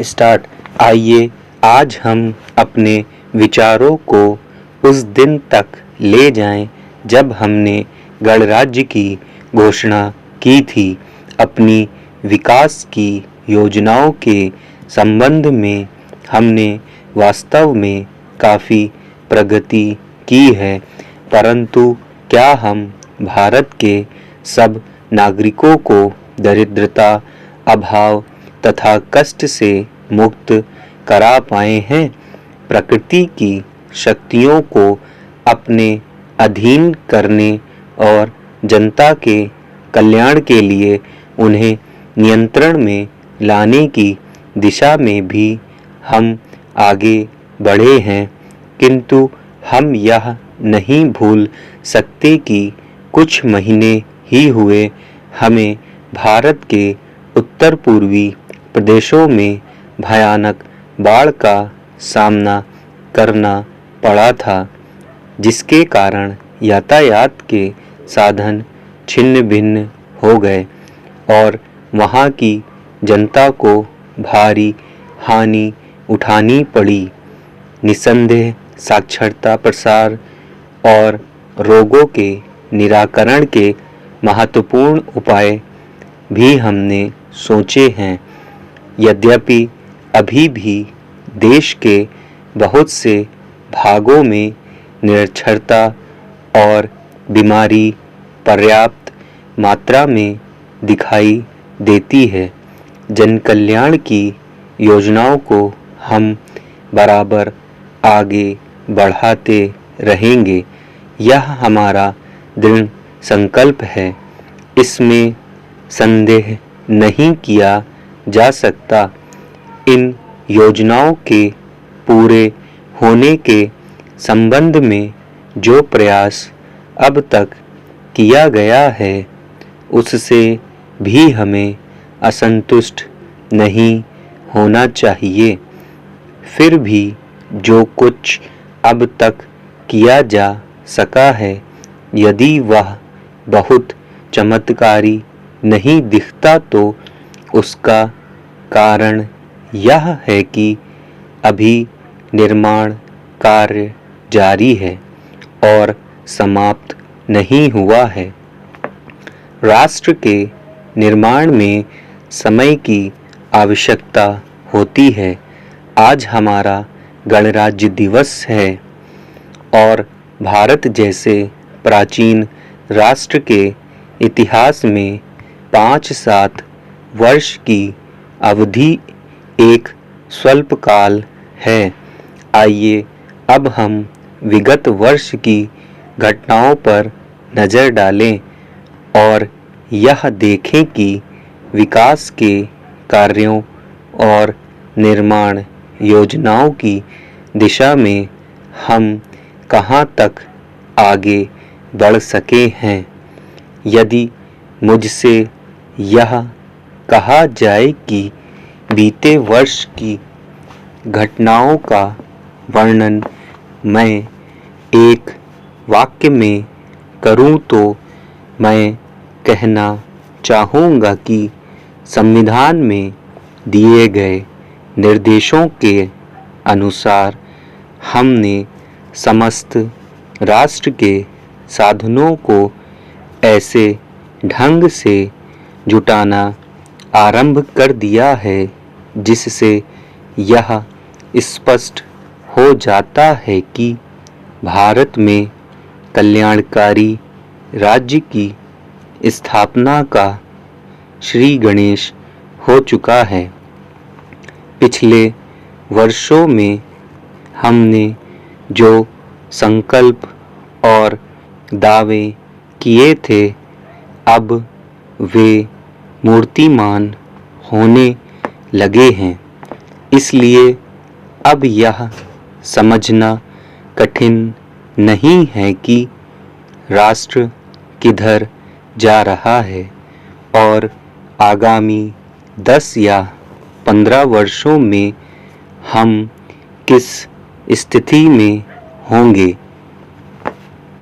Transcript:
Start. आइए आज हम अपने विचारों को उस दिन तक ले जाएं जब हमने गणराज्य की घोषणा की थी। अपनी विकास की योजनाओं के संबंध में हमने वास्तव में काफ़ी प्रगति की है, परंतु क्या हम भारत के सब नागरिकों को दरिद्रता, अभाव तथा कष्ट से मुक्त करा पाए हैं? प्रकृति की शक्तियों को अपने अधीन करने और जनता के कल्याण के लिए उन्हें नियंत्रण में लाने की दिशा में भी हम आगे बढ़े हैं, किंतु हम यह नहीं भूल सकते कि कुछ महीने ही हुए हमें भारत के उत्तर पूर्वी प्रदेशों में भयानक बाढ़ का सामना करना पड़ा था, जिसके कारण यातायात के साधन छिन्न भिन्न हो गए और वहाँ की जनता को भारी हानि उठानी पड़ी। निस्संदेह साक्षरता प्रसार और रोगों के निराकरण के महत्वपूर्ण उपाय भी हमने सोचे हैं। यद्यपि अभी भी देश के बहुत से भागों में निरक्षरता और बीमारी पर्याप्त मात्रा में दिखाई देती है, जन कल्याण की योजनाओं को हम बराबर आगे बढ़ाते रहेंगे। यह हमारा दृढ़ संकल्प है, इसमें संदेह नहीं किया जा सकता। इन योजनाओं के पूरे होने के संबंध में जो प्रयास अब तक किया गया है, उससे भी हमें असंतुष्ट नहीं होना चाहिए। फिर भी जो कुछ अब तक किया जा सका है, यदि वह बहुत चमत्कारी नहीं दिखता तो उसका कारण यह है कि अभी निर्माण कार्य जारी है और समाप्त नहीं हुआ है। राष्ट्र के निर्माण में समय की आवश्यकता होती है। आज हमारा गणराज्य दिवस है और भारत जैसे प्राचीन राष्ट्र के इतिहास में 5-7 वर्ष की अवधि एक स्वल्पकाल है। आइए अब हम विगत वर्ष की घटनाओं पर नज़र डालें और यह देखें कि विकास के कार्यों और निर्माण योजनाओं की दिशा में हम कहाँ तक आगे बढ़ सके हैं। यदि मुझसे यह कहा जाए कि बीते वर्ष की घटनाओं का वर्णन मैं एक वाक्य में करूं तो मैं कहना चाहूँगा कि संविधान में दिए गए निर्देशों के अनुसार हमने समस्त राष्ट्र के साधनों को ऐसे ढंग से जुटाना आरंभ कर दिया है जिससे यह स्पष्ट हो जाता है कि भारत में कल्याणकारी राज्य की स्थापना का श्री गणेश हो चुका है। पिछले वर्षों में हमने जो संकल्प और दावे किए थे, अब वे मूर्तिमान होने लगे हैं। इसलिए अब यह समझना कठिन नहीं है कि राष्ट्र किधर जा रहा है और आगामी 10 या 15 वर्षों में हम किस स्थिति में होंगे।